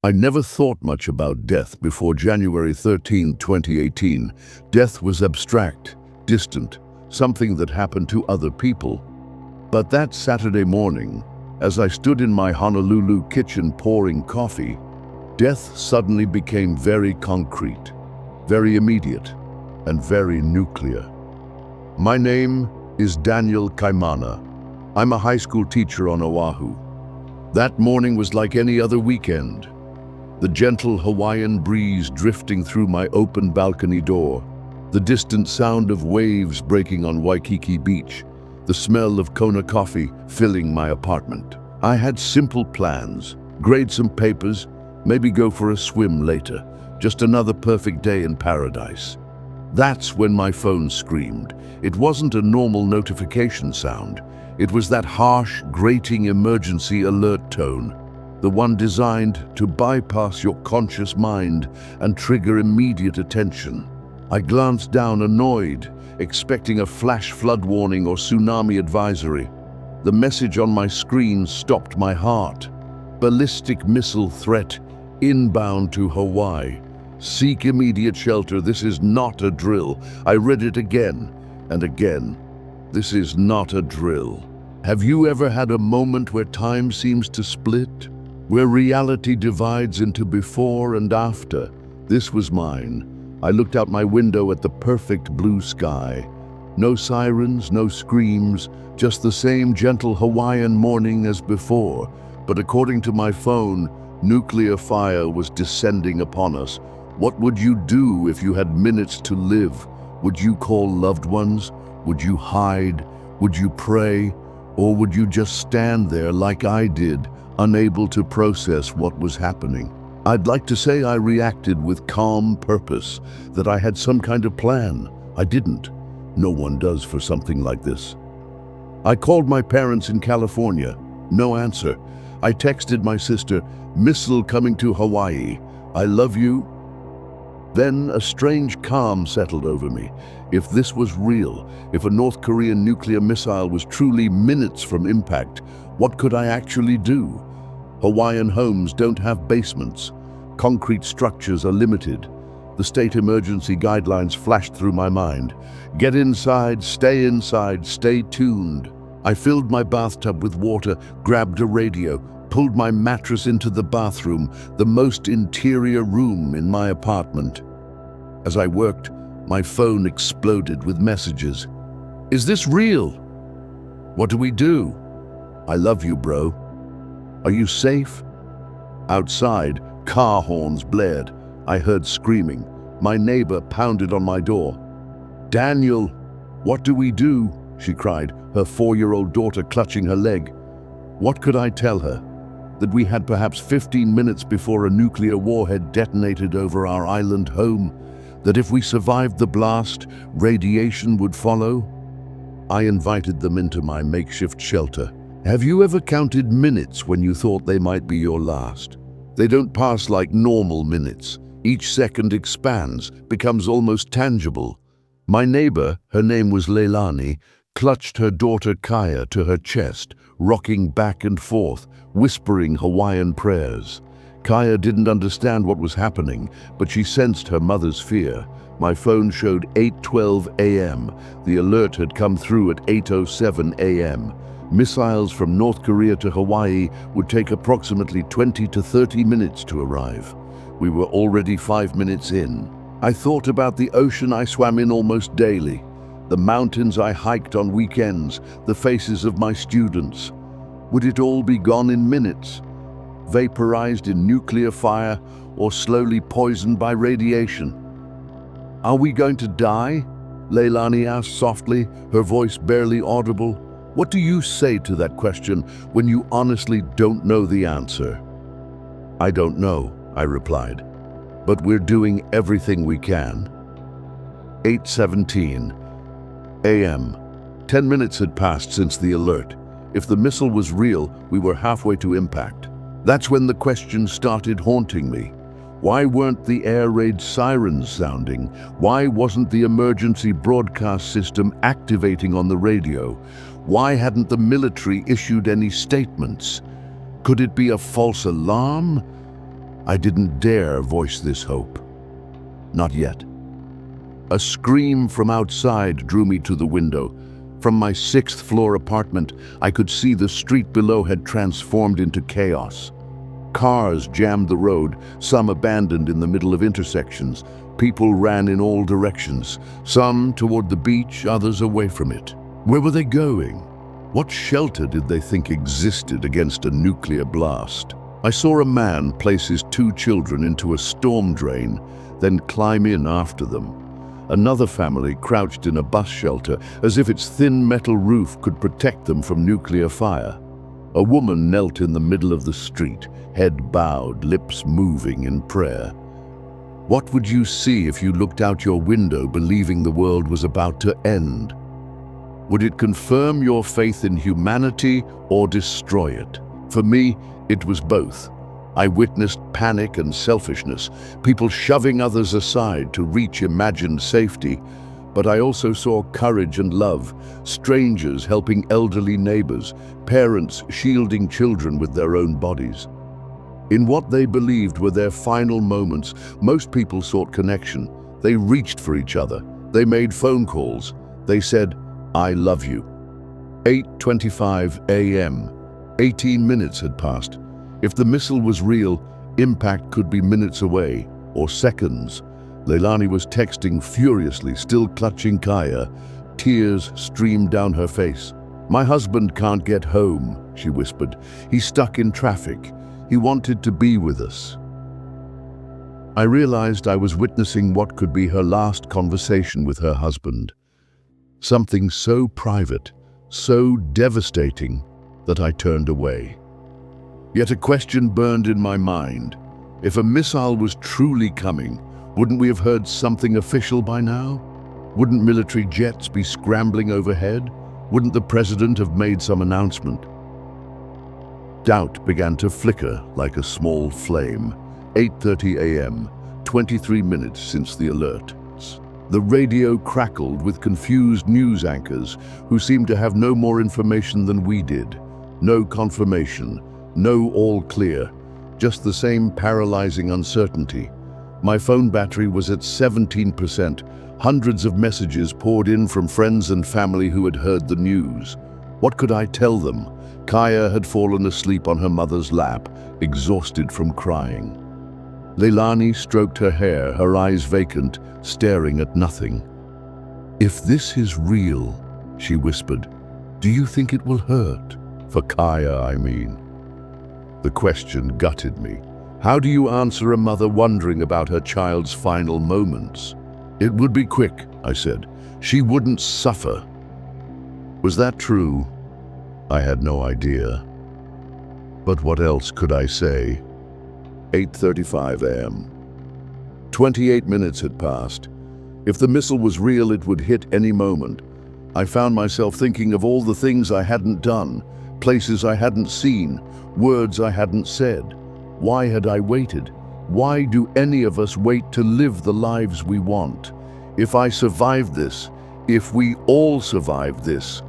I never thought much about death before January 13, 2018. Death was abstract, distant, something that happened to other people. But that Saturday morning, as I stood in my Honolulu kitchen pouring coffee, death suddenly became very concrete, very immediate, and very nuclear. My name is Daniel Kaimana. I'm a high school teacher on Oahu. That morning was like any other weekend. The gentle Hawaiian breeze drifting through my open balcony door, the distant sound of waves breaking on Waikiki Beach, the smell of Kona coffee filling my apartment. I had simple plans: grade some papers, maybe go for a swim later. Just another perfect day in paradise. That's when my phone screamed. It wasn't a normal notification sound. It was that harsh, grating emergency alert tone, the one designed to bypass your conscious mind and trigger immediate attention. I glanced down, annoyed, expecting a flash flood warning or tsunami advisory. The message on my screen stopped my heart. Ballistic missile threat inbound to Hawaii. Seek immediate shelter. This is not a drill. I read it again and again. This is not a drill. Have you ever had a moment where time seems to split? Where reality divides into before and after? This was mine. I looked out my window at the perfect blue sky. No sirens, no screams, just the same gentle Hawaiian morning as before. But according to my phone, nuclear fire was descending upon us. What would you do if you had minutes to live? Would you call loved ones? Would you hide? Would you pray? Or would you just stand there like I did, unable to process what was happening? I'd like to say I reacted with calm purpose, that I had some kind of plan. I didn't. No one does for something like this. I called my parents in California. No answer. I texted my sister, "Missile coming to Hawaii. I love you." Then a strange calm settled over me. If this was real, if a North Korean nuclear missile was truly minutes from impact, what could I actually do? Hawaiian homes don't have basements. Concrete structures are limited. The state emergency guidelines flashed through my mind. Get inside, stay tuned. I filled my bathtub with water, grabbed a radio, pulled my mattress into the bathroom, the most interior room in my apartment. As I worked, my phone exploded with messages. Is this real? What do we do? I love you, bro. Are you safe? Outside, car horns blared. I heard screaming. My neighbor pounded on my door. Daniel, what do we do? She cried, her 4-year-old daughter clutching her leg. What could I tell her? That we had perhaps 15 minutes before a nuclear warhead detonated over our island home? That if we survived the blast, radiation would follow? I invited them into my makeshift shelter. Have you ever counted minutes when you thought they might be your last? They don't pass like normal minutes. Each second expands, becomes almost tangible. My neighbor, her name was Leilani, clutched her daughter Kaya to her chest, rocking back and forth, whispering Hawaiian prayers. Kaya didn't understand what was happening, but she sensed her mother's fear. My phone showed 8:12 a.m. The alert had come through at 8:07 a.m. Missiles from North Korea to Hawaii would take approximately 20 to 30 minutes to arrive. We were already 5 minutes in. I thought about the ocean I swam in almost daily, the mountains I hiked on weekends, the faces of my students. Would it all be gone in minutes? Vaporized in nuclear fire or slowly poisoned by radiation? Are we going to die? Leilani asked softly, her voice barely audible. What do you say to that question when you honestly don't know the answer? I don't know, I replied, but we're doing everything we can. 8:17 a.m. 10 minutes had passed since the alert. If the missile was real, we were halfway to impact. That's when the question started haunting me. Why weren't the air raid sirens sounding? Why wasn't the emergency broadcast system activating on the radio? Why hadn't the military issued any statements? Could it be a false alarm? I didn't dare voice this hope. Not yet. A scream from outside drew me to the window. From my sixth-floor apartment, I could see the street below had transformed into chaos. Cars jammed the road, some abandoned in the middle of intersections. People ran in all directions, some toward the beach, others away from it. Where were they going? What shelter did they think existed against a nuclear blast? I saw a man place his 2 children into a storm drain, then climb in after them. Another family crouched in a bus shelter, as if its thin metal roof could protect them from nuclear fire. A woman knelt in the middle of the street, head bowed, lips moving in prayer. What would you see if you looked out your window believing the world was about to end? Would it confirm your faith in humanity or destroy it? For me, it was both. I witnessed panic and selfishness, people shoving others aside to reach imagined safety. But I also saw courage and love, strangers helping elderly neighbors, parents shielding children with their own bodies. In what they believed were their final moments, most people sought connection. They reached for each other. They made phone calls. They said, "I love you." 8:25 a.m. 18 minutes had passed. If the missile was real, impact could be minutes away, or seconds. Leilani was texting furiously, still clutching Kaya. Tears streamed down her face. "My husband can't get home," she whispered. "He's stuck in traffic. He wanted to be with us." I realized I was witnessing what could be her last conversation with her husband. Something so private, so devastating, that I turned away. Yet a question burned in my mind. If a missile was truly coming, wouldn't we have heard something official by now? Wouldn't military jets be scrambling overhead? Wouldn't the president have made some announcement? Doubt began to flicker like a small flame. 8:30 a.m., 23 minutes since the alert. The radio crackled with confused news anchors who seemed to have no more information than we did. No confirmation, no all clear, just the same paralyzing uncertainty. My phone battery was at 17%. Hundreds of messages poured in from friends and family who had heard the news. What could I tell them? Kaya had fallen asleep on her mother's lap, exhausted from crying. Leilani stroked her hair, her eyes vacant, staring at nothing. "If this is real," she whispered, "do you think it will hurt? For Kaya, I mean." The question gutted me. How do you answer a mother wondering about her child's final moments? "It would be quick," I said. "She wouldn't suffer." Was that true? I had no idea. But what else could I say? 8:35 a.m. 28 minutes had passed. If the missile was real, it would hit any moment. I found myself thinking of all the things I hadn't done, places I hadn't seen, words I hadn't said. Why had I waited? Why do any of us wait to live the lives we want? If I survived this, if we all survived this,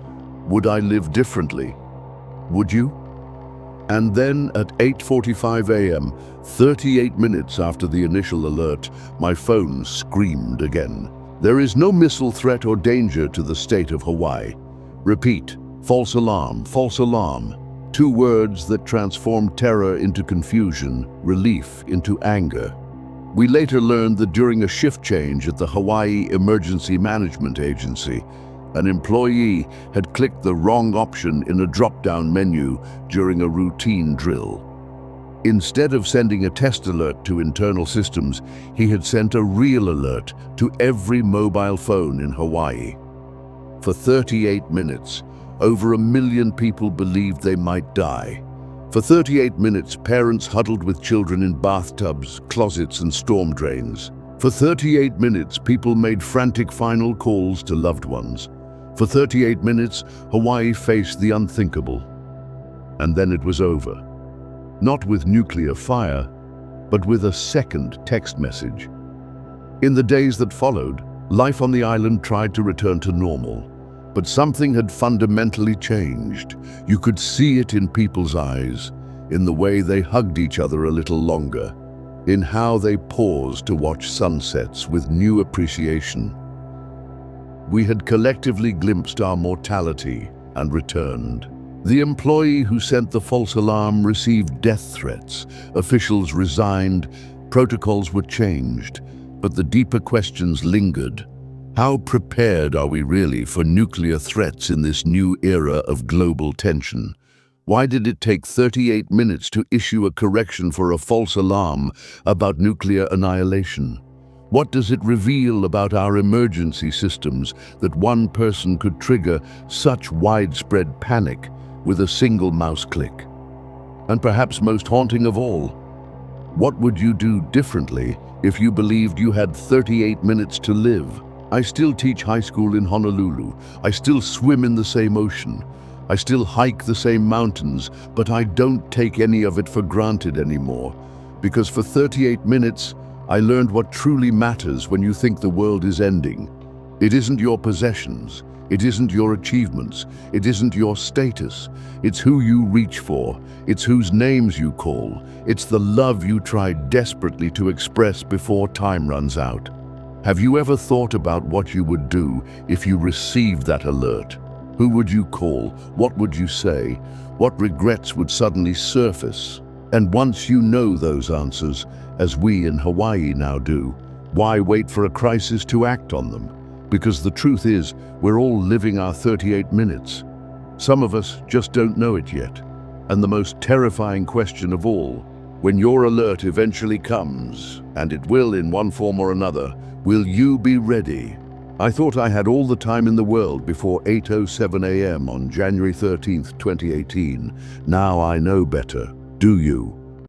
would I live differently? Would you? And then at 8:45 a.m., 38 minutes after the initial alert, my phone screamed again. There is no missile threat or danger to the state of Hawaii. Repeat, false alarm, false alarm. Two words that transformed terror into confusion, relief into anger. We later learned that during a shift change at the Hawaii Emergency Management Agency, an employee had clicked the wrong option in a drop-down menu during a routine drill. Instead of sending a test alert to internal systems, he had sent a real alert to every mobile phone in Hawaii. For 38 minutes, over 1 million people believed they might die. For 38 minutes, parents huddled with children in bathtubs, closets, and storm drains. For 38 minutes, people made frantic final calls to loved ones. For 38 minutes, Hawaii faced the unthinkable. And then it was over. Not with nuclear fire, but with a second text message. In the days that followed, life on the island tried to return to normal. But something had fundamentally changed. You could see it in people's eyes, in the way they hugged each other a little longer. in how they paused to watch sunsets with new appreciation. We had collectively glimpsed our mortality and returned. The employee who sent the false alarm received death threats. Officials resigned, protocols were changed, but the deeper questions lingered. How prepared are we really for nuclear threats in this new era of global tension? Why did it take 38 minutes to issue a correction for a false alarm about nuclear annihilation? What does it reveal about our emergency systems that one person could trigger such widespread panic with a single mouse click? And perhaps most haunting of all, what would you do differently if you believed you had 38 minutes to live? I still teach high school in Honolulu. I still swim in the same ocean. I still hike the same mountains, but I don't take any of it for granted anymore. Because for 38 minutes, I learned what truly matters when you think the world is ending. It isn't your possessions. It isn't your achievements. It isn't your status. It's who you reach for. It's whose names you call. It's the love you try desperately to express before time runs out. Have you ever thought about what you would do if you received that alert? Who would you call? What would you say? What regrets would suddenly surface? And once you know those answers, as we in Hawaii now do, why wait for a crisis to act on them? Because the truth is, we're all living our 38 minutes. Some of us just don't know it yet. And the most terrifying question of all, when your alert eventually comes, and it will in one form or another, will you be ready? I thought I had all the time in the world before 8:07 a.m. on January 13th, 2018. Now I know better. Do you?